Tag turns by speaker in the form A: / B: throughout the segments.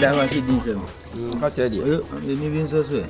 A: that was it diesel.
B: Catch it.
A: You been so sweet.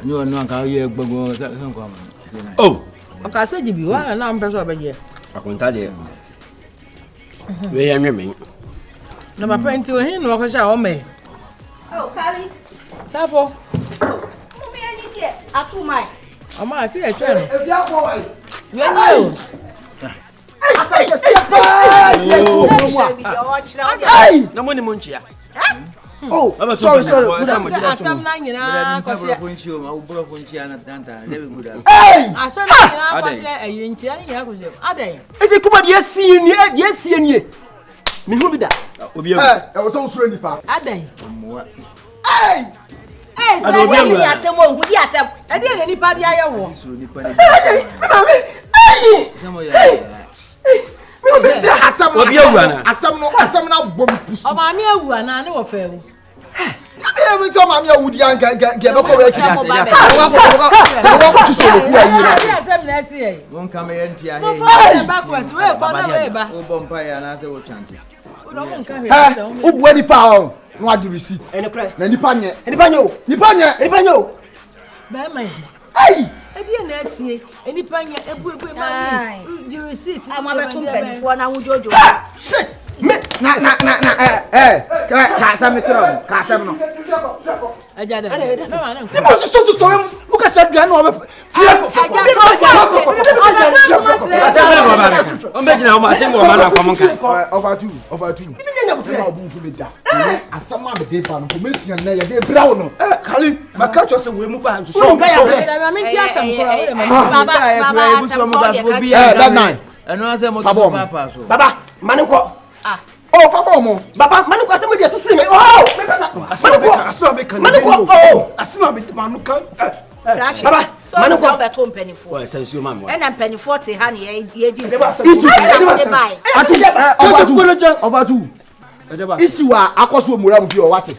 A: You are not how you go.
C: Oh, I said you be one and I'm person over here.
B: I can tell you. Where am I?
C: No, my friend to him, no, because I may.
D: Oh, Kali.
C: Safo.
D: Come here, I too my.
C: I see a train.
E: If you are boy.
C: You know.
B: Hey! No money munchia.
E: Oh, sorry.
C: Some nine, you know, because
A: I'm going to my brother from Chiana Tanta. Never good.
E: Hey!
C: I saw you in Chiana. Are they?
B: Is it come yes, seeing ye? Me who be that?
E: I was also ready for.
C: Are they?
E: Hey!
C: Hey, I don't hear someone who hears them. I didn't anybody I want.
E: Asam na bom pusu.
C: O ma mi awu ana na wo fa wu.
E: Ka be so ma mi awu di an ga be ko we si. Wa ko so ku ayi na.
C: Asam na si e.
A: Won ka me yanti a he.
C: Mo fa ba ko si we ba na we ba.
A: O bompa ya na se wo chanti.
C: O lo mo nka he.
E: O bu eni pa o. Wa di receipt. Na nipa nye. Nipa nye o.
C: Ba mai.
E: Hey!
C: Edi na asie. Eni panya ebu ma mi. Di receipt.
D: Ama betum penifo na wujojo.
E: Shit! Me na ka sa me tira ka sa me no.
C: Aja da. Na na.
E: Ni mo so mo ka sa dua na o be fie ko. Over two. Asama be dey ba no me sia na ye dey brown no. Kali, maka cho se we mu ba so.
C: So me ti asam ko we
D: Baba.
E: That nine.
A: Eno ase mo papa so.
B: Baba, maniko.
E: Oh, Papa mo.
B: Baba, maniko ase mo dey so see me. Oh, me pesa. Maniko. Oh,
E: asima be manuka.
B: Baba,
D: Maniko betum penifo.
B: Well, sense you mama.
D: And penifo te ha ne ye di.
E: Over two. Isi wa akoso omura mu fi o wate.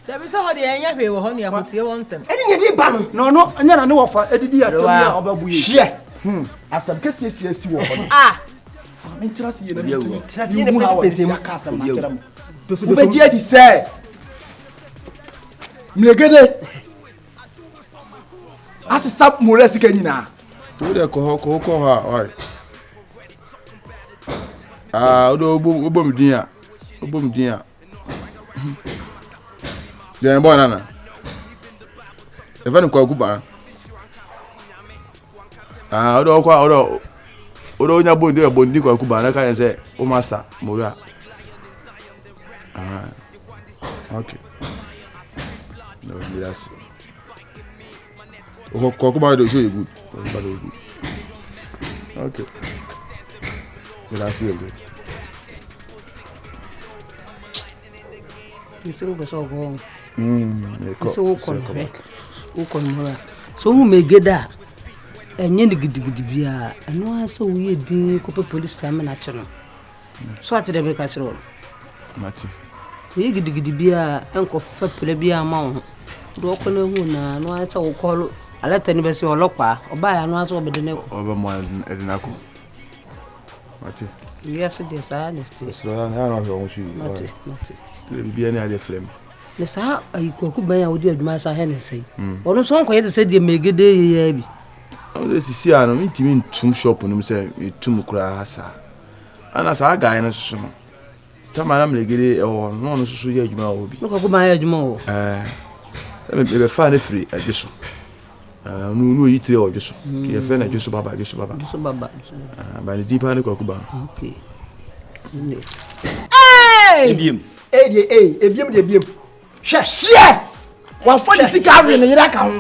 C: There be so how the enya hwe wo ho ne ahotie won sem.
B: Eni ne di ba no.
E: No, anya na ne wo fa edidi ya temu ya obabu ye. Hie. Asam kese si wo ho. Mentira si ye na mitimi.
B: Trasi ne pese mu
E: ka asam na kira mu. Obeji edi se. Mlegede. Asisa mure sika nyina.
F: To de ko ha, oi. Odo obomdin a. Dem boy nana. Even kwa kuba. Odo nya bondi kwa kuba na kan say o master mora. Okay. No, yes. Kwa kuba do show you good. Okay. Gracias.
C: Isso go so go.
F: So
C: So who me geda. Enye ni gidigidi bia. Eno ase wo ye din ko police time na kire. So atire be ka kire.
F: Mati.
C: Ye gidigidi bia enko fa pele bia ma wo. Do ko na hu na no ase wo call alata ni be se olopa. Oba ya no ase wo be de ne ko.
F: Oba mo edinako. Mati.
C: Yes, yes, I understand.
F: So na na ho shi.
C: Mati.
F: Bia ni ade frame.
C: Le sa ayikoku ban ya wodi aduma sa he ne sei. Ono so nko ye de se de megede ye bi.
F: O sisi ano mitimi ntum shop no se etum kura asa. Ana sa guy no so no. Tama na megede no no so ye aduma obi.
C: No ko ban ya aduma o.
F: Me be fa ne free ajeso. No yitire ojeso. Ki ye fe na ajeso baba. Ba ni dipa ne ko ba.
C: Okay.
B: Hey!
E: Ebiem de. She. Wa for the sika ne yira ka ho.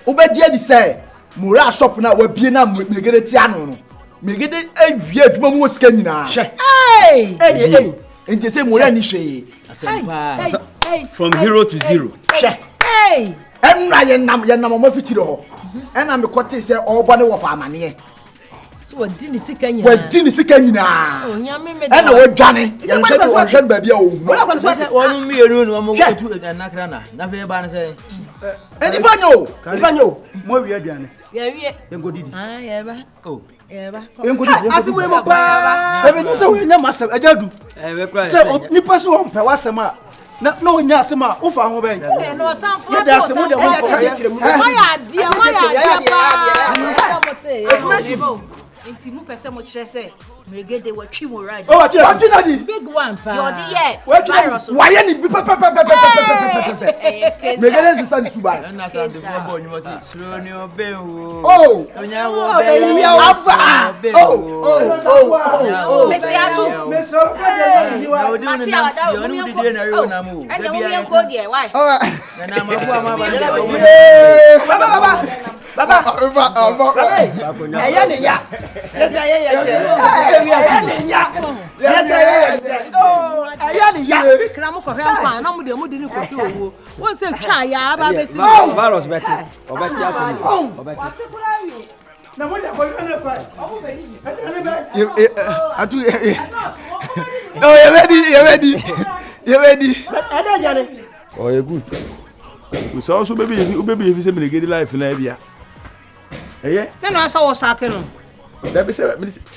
E: Obedi adi say mura shop na wa bie na megede ti ano no. Megede awie aduma mu sika nyina. Hey! Enti say mura ni hwe.
B: From 0 to 0.
C: Hey!
E: Enra ye nam mo fitire ho. Ena me kote say obo ne wo fa amane.
C: So what dini sika nyina. Oh nya me me.
E: Ena wo dwane. Ye hwe ba bia o.
A: Wonu mienu no mo go tu nakra na fe ba na say.
E: Eni banyo. Mo wi aduane.
C: Ya wi.
E: Ye go didi.
C: Ya ba.
A: Oh.
B: Asimu mo pa. Ebe ni se we nya masem ajadu. Se nipa so on pe wasem a. Na onya asem a wo fa ho ben.
D: No tanfo.
B: Ye da asem de mo fa ya.
C: Why dia pa.
D: Inti mu pese mo kire se megede watwi mo right.
B: Oh, watwi na di.
C: Big one pa.
D: Yo di ye.
B: Virus. Why ni bi megede sister di tuba.
A: Na sa de bobo ni mo si sro ni obe o.
B: Oh.
A: Onya wo be
B: ni
A: aba.
B: Oh.
D: Mesi atu.
B: Mesi o ka de ni wa.
A: Mati awada o ni di na yo na mu.
D: Anya wo ye ko die why?
A: Na ma bu ama ba.
B: Baba. Aya ni ya. Yes, aya ni ya.
C: Kra mo ko hwe nkwa na mo de mo di ni ko fi owo. Won se twa ya ba be si.
G: Virus beti. Obeti asem. Obeti.
B: Na mo de ko na fa. Omo be ni.
E: Atu oh, you ready.
B: Ada jare.
F: Oh, you good. So also baby if say me get life na bia. Eh?
C: Na no asa wo sake no.
F: That be say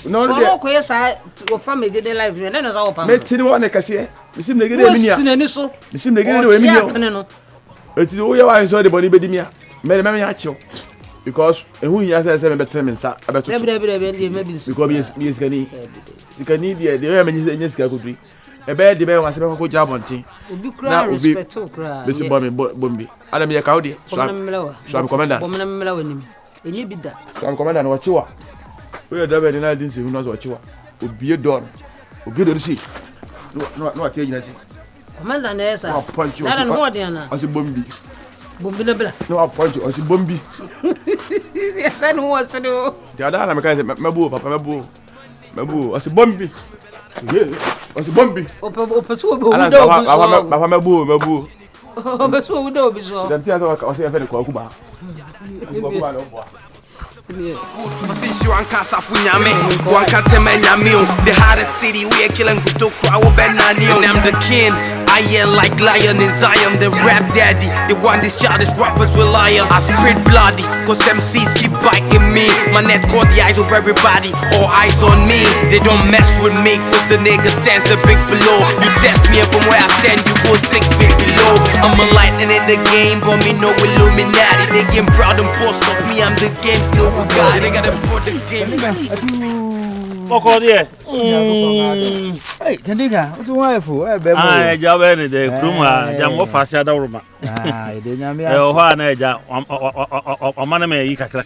F: no
C: So no ko yesa wo family get life na no sa wo pa.
F: me tini won e kase e. Me sim na get e minia.
C: Sinani so.
F: Me sim na get e we minia.
C: No.
F: Eti wo ye wa so de body be di mia. Me ya chill. Because ehun ya say me betre me nsa abeto.
C: Ebe maybe.
F: Because me sikani de we me nyisa sika kodri. Ebe de be wa se be ko ja bontin.
C: Obi kura respect o kura.
F: Be si bombi. Adam ye kaudi. So am commander.
C: Bomna mmela wanim. Enye bida.
F: So am commander no wachiwa. We da be de na din se hu no so wachiwa. Obi don si. No ati nyina si.
C: Commander na esa.
F: No punch you.
C: Na no mo de na.
F: Asi bombi.
C: Bombi na bla.
F: No punch you. Asi bombi.
C: Ya fa no wo se do.
F: Ti ada na me kan se mabu papa mabu. Asi bombi. Asi bombi.
C: Ope so obi wo do obi so.
F: Papa mabu.
C: Ope so obi do obi so.
F: Dan ti aso o se fe ko akuba. Akuba no bo.
H: Masishu ankasa funyame wankate menyamio the hardest city we are killing kuto kwa benanio I'm the king I am like lion in Zion the rap daddy the one these childish rappers will lie on I spit bloody cause MCs keep biting me my net caught the eyes of everybody all eyes on me they don't mess with me cause the nigga stands a big below you test me and from where I stand you go 6 feet below I'm a lightning in the game but me no Illuminati they get proud and boast of me I'm the game still God, they gotta put the game
G: Oko there.
A: Hey, Kandiga, what wife?
G: Ah, jabe ni de kruma, jam wo fasi ada uruma.
A: Ah, de nyame
G: Eh, o ha na eja, o mana me yi kakra.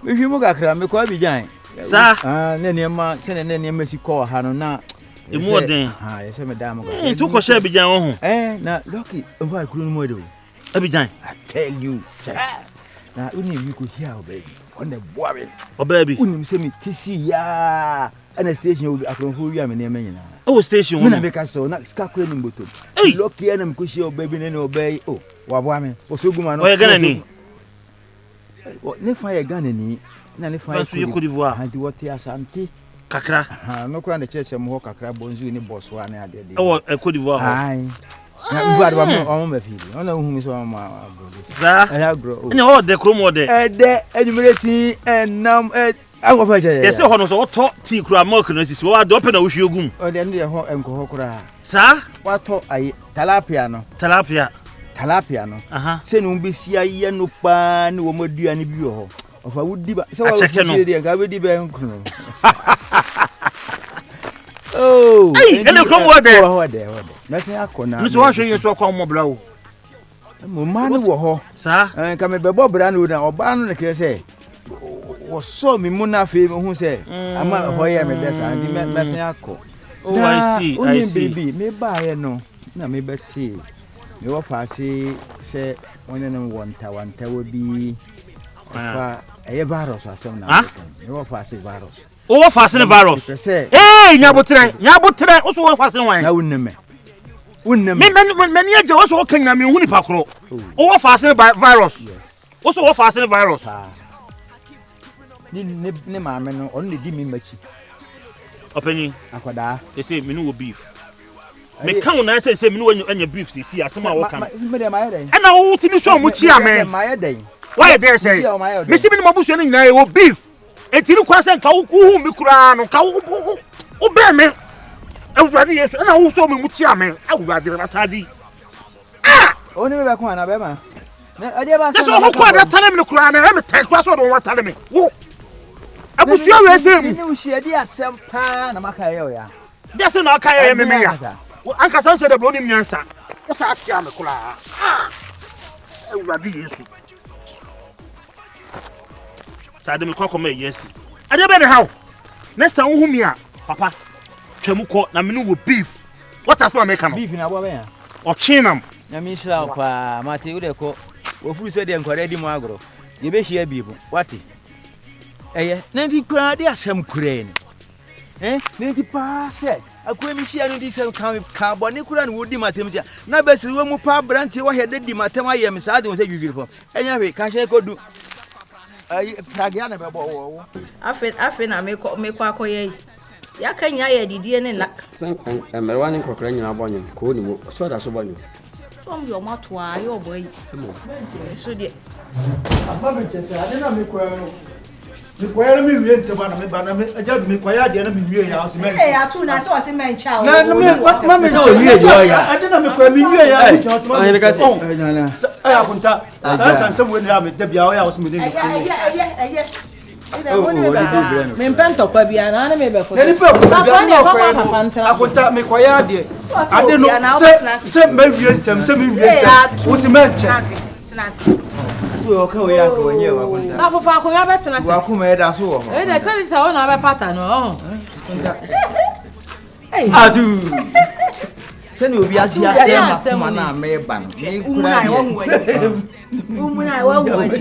A: Me hwi mu kakra me ko Abidjan.
G: Sa.
A: Ah, ne nema, se ne nema si ko ha no na.
G: Emu odin.
A: Ah, yese me da mo.
G: Tu ko she Abidjan wo hu.
A: Na lucky, o ba kuru no mo de.
G: Abidjan.
A: I tell you. Na uni wi ko hia o baby. On the boy.
G: O baby.
A: Unim se me tisi ya. Ana station obi akronfo wi am ne nyina.
G: O station wo.
A: Me na be ka so na ska kure ni mboto. Lucky na me ko hia o baby ne o bay. Oh, wa bo am. O so guma no.
G: O ye Ghana ni.
A: Ne fa ye Ghana ni. Na ne fa
G: ye Cote d'Ivoire.
A: Anti wote asante.
G: Kakra.
A: Ha, no kura na cheche mo kakra bonzu ni boss wa na ade de.
G: O Cote d'Ivoire.
A: Ai. Na mbuade ba mo ma fili. Ona hu mi so ma
G: Sa.
A: Ya gro.
G: Nya o de kromo de.
A: De enumerate enam ango fa je.
G: Ese ho no so to tea kura milk no sisi wo ado pe na wo hwie ogum.
A: O de ne ho enko ho kura.
G: Sa.
A: Wa to ai tilapia no. Tilapia no.
G: Aha.
A: Se no be sia ye no pa ne wo maduane bi ho. Ofa wudi ba. Se wo sie de ga be di be nkunu. Oh,
G: hey, ele kromo wo de.
A: Wo de. Na se akona.
G: Nso wa hwe yeso akwa mo bra wo.
A: Mo manu wo ho.
G: Sa.
A: Ka me bebo bra no na oba no ne ke se. Wo so mi mu na fe me hu se. Ama ho ye me desa ndi me se akọ.
G: Oh, I see.
A: Baby, me ba ye no. Na me beti. Me wo fa se wona no wonta wo bi. Fa eye virus asem na. Me wo fa se virus.
G: O wo fa se virus. Eh, nyabotre. O so wo fa se wan.
A: Na wonneme.
G: Me eje wo so wo kan na me hu ni pakro. O wo fa se virus. O so wo fa se virus.
A: Ni ma me no on ne di mi machi.
G: Openi
A: Akwada.
G: They say me no beef. Me kan na say me no anya beef see asema wo kan.
A: Me dem aye den.
G: E na wo timi so mo chi ame.
A: Aye den.
G: Why there say? Me see me no mabusu ni nyina wo beef. Etiri kwase nka wo mi kura no ka wo be me. Awurade Yesu na wo so me mutia me. Awurade ratadi.
A: Oni me be ko na be ma. Na ade ba
G: so ho ko da tane me kura na e me tai kwa so do wa tane me. Wo. Abusuya we sem.
A: Ni wo hia di asem pa na maka ye o ya.
G: Dia se na aka ye me ya. Anka san se da bro ni nyansa. Wo sa atia me kura. Awurade Yesu. Sade me kwakọ me yes. Ade be ne how. Next time wo me a papa twemu ko na me no wo beef. What as ma make am?
A: Beef na bo be ya.
G: O chinam.
A: Na mi sha kwa mate wo de ko wo furu se de nkware di mu agro. Ye be hia beef. Wati. Eye, na ndi kura de asem kura ni. Na ndi pa se akwa mi hia no di se ka bo ne kura ni wo di matem sia. Na be se wo mu pa branti wo he de di matem aye mi sa de wo se dwidwi fo. Enya we ka she ko du. Ai pragia na be bo wo.
D: Afe na me ko akoye. Ya kanya ya didie ne na.
I: San emerwa ne kokra nyina bonyo ko ni mo so da so bonyo.
D: So mi o mato a yo boy. So de.
B: Aba me chese ade na me kwa no. Me kwa mi wie nteba na me ba na me aja me kwa ya de na me wie ya o cement.
D: Eh atu na so o cement cha o.
B: Na me ma me so wie ya. Ade na me kwa mi wie ya o cha o cement.
I: Ai be ka se.
B: Ai akunta. Sa san se mo ni ya me de bia o ya o cement.
D: Eye.
C: Me mpento kwa bia na me be ko.
B: Na ni pe ko bia akunta me kwa ya de. Ade no se me wie ntem se me wie ntem. O cement.
D: Tinasi.
A: So ka we ya ko nye wa kunta.
C: Na fofa ko ya betina se.
A: Wa kuma e da so wo.
C: E de tell say wona be pattern no.
A: Adu. Se ni obi asi asem ma na me ba no. Me kura
D: Umuna wa wani.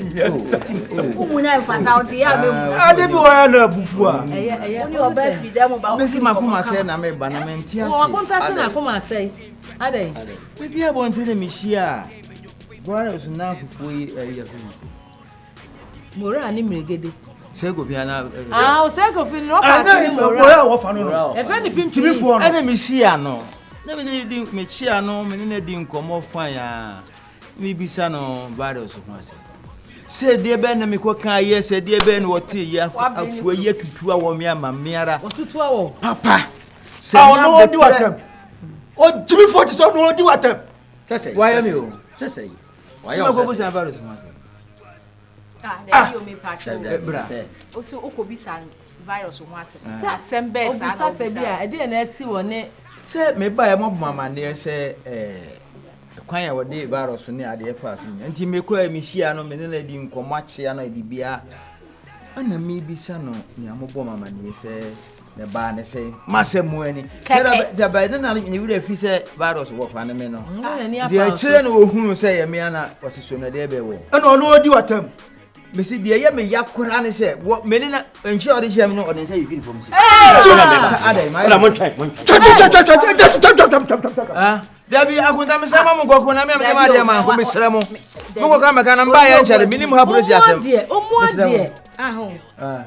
D: Umuna mfata oti ya me.
B: Ade bi wa na bufu a.
C: Eye.
D: Oni oba fi dem ba.
A: Me si makuma se na me ba na me ntia
C: O
A: se.
C: konta se na kuma sei. Ade.
A: Me bia bo ntene me hia. Bora so na fufu yi ya fu.
C: Mora ni mregede.
A: Se go bia na.
C: O se go fi no fa se ni mora.
B: Mora wo fa no.
C: E fe ni pim
B: Timi fu no.
A: Ene me hia no. Na me di me hia no, me ne di nkomo fa ya. Me bisa no virus ho ase. Se de be na me ko kan ye se de be no wote ya afu ye tutu a wo me ama meara.
C: Otutu awo.
A: Papa. Se
B: no odi watem. O Jimmy 40 so no odi watem.
I: Sese.
A: Why am you?
I: Sese.
A: Why you go bisa virus ho ase?
D: There you me patch.
A: Bra.
D: O se okobisa virus ho ase. Assemble sa na
C: se bia e de na asi woni.
A: Se me ba e mo mama ne se kwan ya wode virus ne ade e fa so nti me ko mi hia no me ne na di nkomo achia no bibia ana me bisa no ni amobo mama ne se ne ba ne se masemu ani da ba na ni wure fi se virus wo fa ne me no de chire no ohunu se ye me ana wasiso na de be wo
B: ana no odi watem
A: me si de ye me yakora ne se wo me ne na enchi ode hia me no ode se yiri fom se ada mai
I: Ora mon chai.
A: Dabi akunta me sama mo goko na me am de ma de ma ko me sere mo mo ko ma kana mba ya nchare minim ha prosi asem
D: aho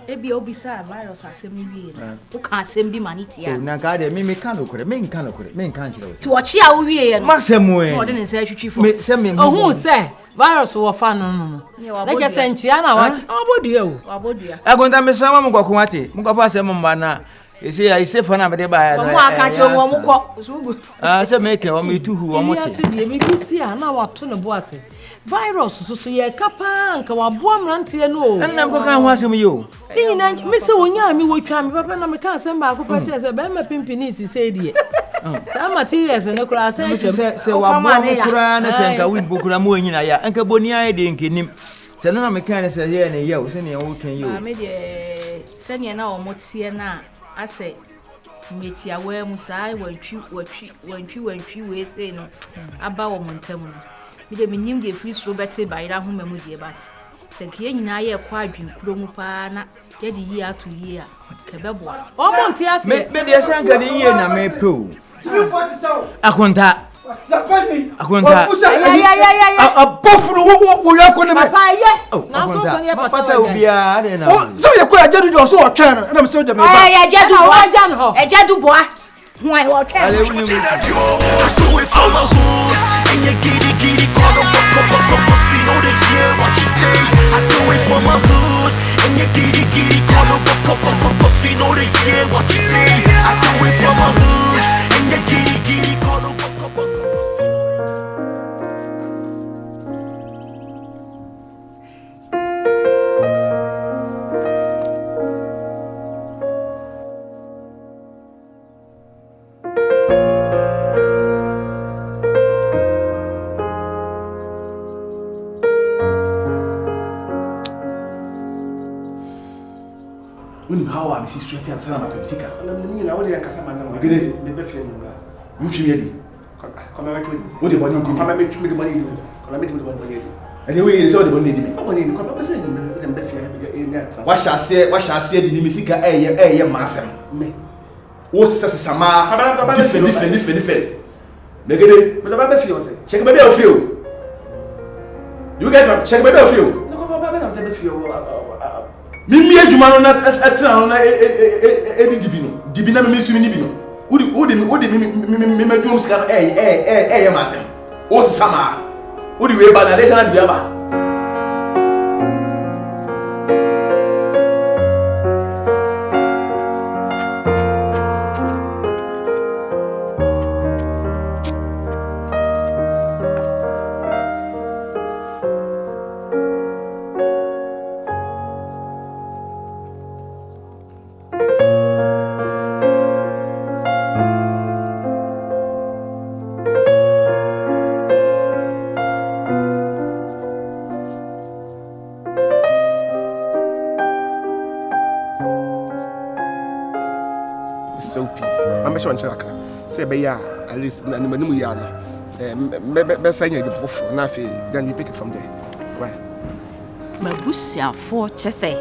D: ebi obisa virus asem wie na wo ka asem bi maniti ya
A: na ka de me kan okore me nkan okore me nkan chire wo
D: ti wo chi a wo wie ye no
A: masemu e
D: o de ne se twitwi fo
A: me se me
C: Ohun se virus wo fa no. Na ke se nchia na wa obodua o.
D: Abodua
A: akunta me sama mo goko wate mo ko fa asem mba na ese ya ise fa na me de ba ya
D: mo aka che mo mo ko sugu
A: se me ke o me tuhu o mo
C: Ya
A: te
C: se de me bisi a na wa to ne bo ase. Virus so ye kapa nka wa bo amrante no o.
A: na ko kan ho asem yo
C: Ni na me se wonya mi wo twa me papa na me kan asem ba ko pa che se be ma pimpini si se die. Sa materials ne kura se
A: se wa mo kura na se nka win bukura mo nyina ya nka boni aye de nkenim se na me kan se ye ne ye o se ne wo kan yo
D: me de se ne na o motie na ase metia wa mu sai wantwi we say no aba wo montam no me de menyim de free so bete ba ira ho mamu de bat se ke nyina ye kwa adwin kuro mu pa na ye de yi ato yi a ke bebo
C: o monti ase
A: me de se nka de ye na me pe o akunta akunta
B: abofuru wo ya ko ne me
C: papa ye na so ko ne
A: pata obi a de na
B: so ye ko ajedu do so o twa na me se de me ba
D: ya jadu
C: wa jan ho
D: e jadu bo a ho ai wo twa
A: ale wuni mu
H: And you giddy, call the buck, you know the year, what you say. I do it for my hood, and you giddy, call the so you know they hear what you say. I do it for my hood, and you giddy call them
E: how I see straight and Sana Pepsica.
B: I would have Casamana.
E: I get it.
B: The Beffian.
E: You should ready.
B: Come on,
E: what the money?
B: Come on, make the money. Come on, make the money.
E: Anyway, it's all the money.
B: Come on, saying them Beffian.
E: What shall I say? The Missika, Massam. Me. What's Sama? Different. Make it. But the Beffian. Check my bill of you. You guys check my bill of you. No, Mimi Jumano not at Eddie Dibino. Dibina Miss Minibino. Would me do scan a massam. What's Sama? Would you be about a nation and Biaba?
B: Say, at least, then we pick it from there. Why?
J: My bushia for Chese.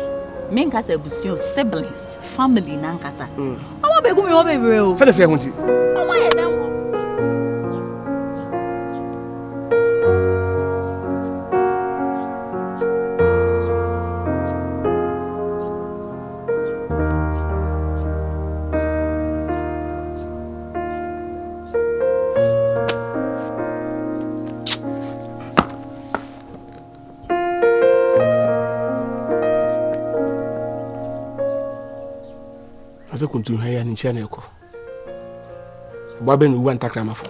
J: Menkasa busio siblings, family nankasa. I want to go over.
B: Say the same thing.
J: Oh, why then?
B: Kuntu haya ni chane ko. Baba ni uwa ntakra mafo.